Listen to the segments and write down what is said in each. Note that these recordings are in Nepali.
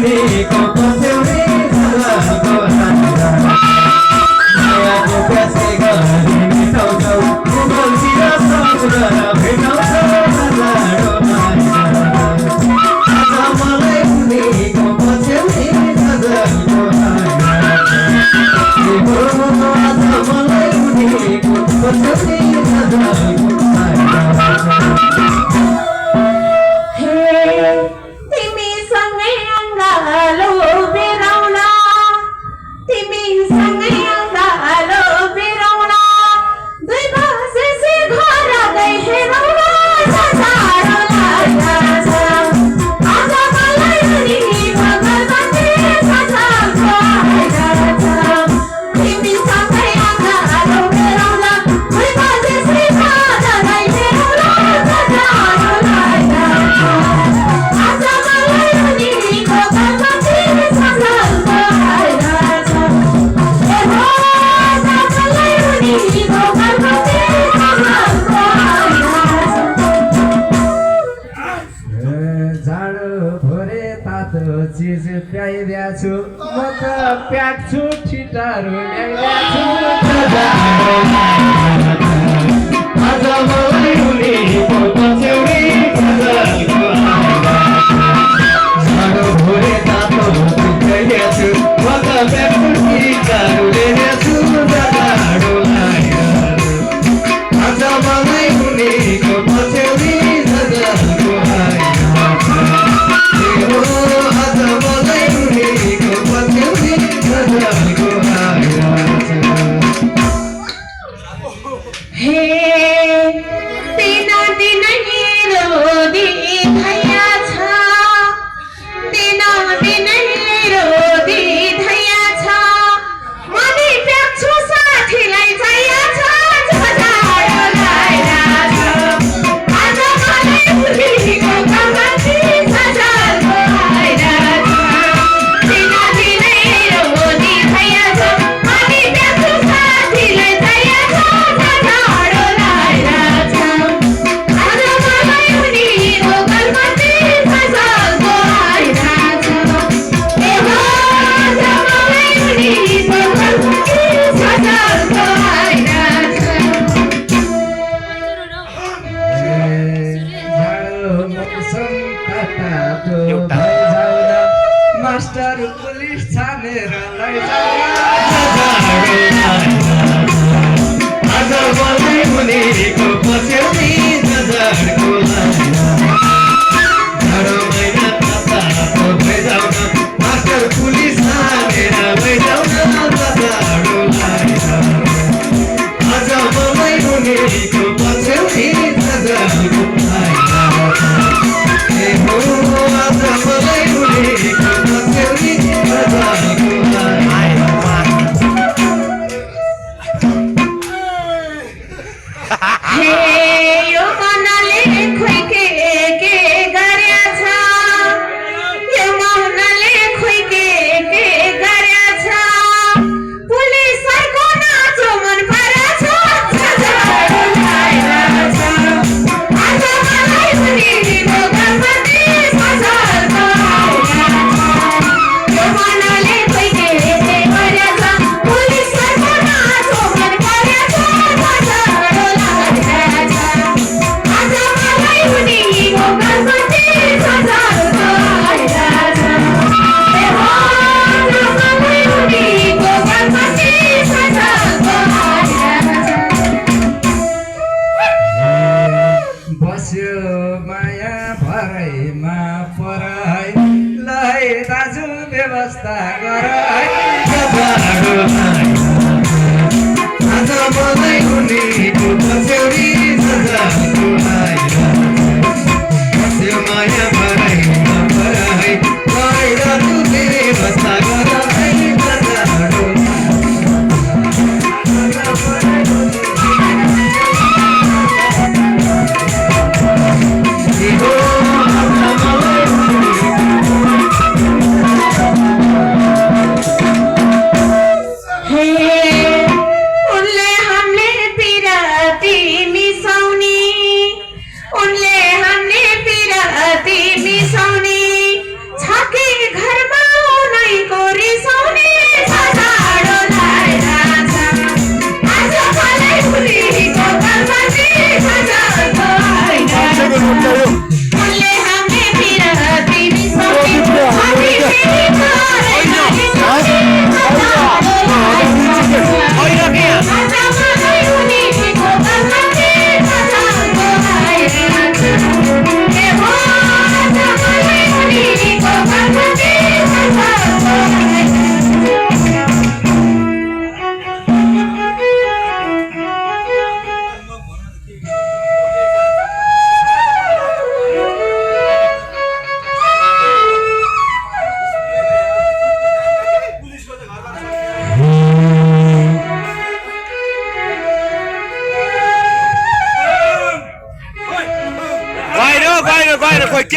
उनीको पछ्यौरी सजलको हाइरा मायाको प्यासे गरी मिठाउँछौ उगल्तिर समुद्र भेटाउँछौ जाडो माया आज मलाई उनीको पछ्यौरी सजलको हाइरा आज मलाई उनीको पछ्यौरी सजलको चीज प्याइदिया छु म त प्याक्छु ठिटारो ल्याइदिया आज मलाई उनीको पछ्यौरी सजलको हाइरा जाडो भोरे तातो ल्याइदिया छु म त प्याक्छु ठिटारो ल्याइदिया छु जाडो हाइरा आज मलाई उनीको पछ्यौरी सजलको हाइरा मास्टर पुलिस छानेर आज मलाई उनीको पछ्यौरी सजलको जाडो महिना तातो भइजाउन मास्टर पुलिस छानेर भइजाउन जाडो आज मलाई उनीको पछ्यौरी सजलको आज मलाई उनीको पछ्यौरी सजलको यो मनले खोइ के गरेछ यो मनले खोइ के गरेछ पुलिसको नाचो मन परेछ जाडो लागिरहेछ आज मलाई उनीको गल्ती सजलको यो मनले खोइ के गरेछ पुलिसको नाचो मन परेछ जाडो लागिरहेछ आज मलाई उनीको गल्ती सजलको आइरहेछ ए हो आज मलाई उनीको गल्ती सजलको आइरहेछ बस्यो माया भरैमा पराई लै दाजु व्यवस्था गर आज मलाई उनीको पछ्यौरी सजलको हाइरा बस्यो माया भरैमा पराई लै दाजु व्यवस्था गर उनले हमले पिराती मिसाउने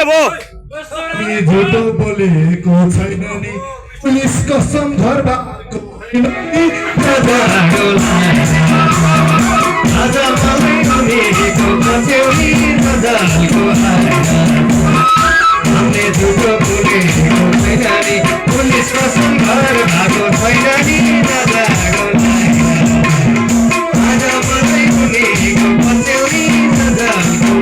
के भयो अनि झुटो बोलेको छैन नि पुलिस कसम घर भएको होइन नि राजाको आज मलाई उनीको पछ्यौरी राजाको हामीले झुटो बोलेको छैन नि पुलिस कसम घर भएको छैन नि राजाको आज मलाई उनीको पछ्यौरी राजाको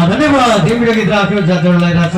धन्यवाद। यो भिडियो गीत राख्यो जातिहरूलाई राख्छ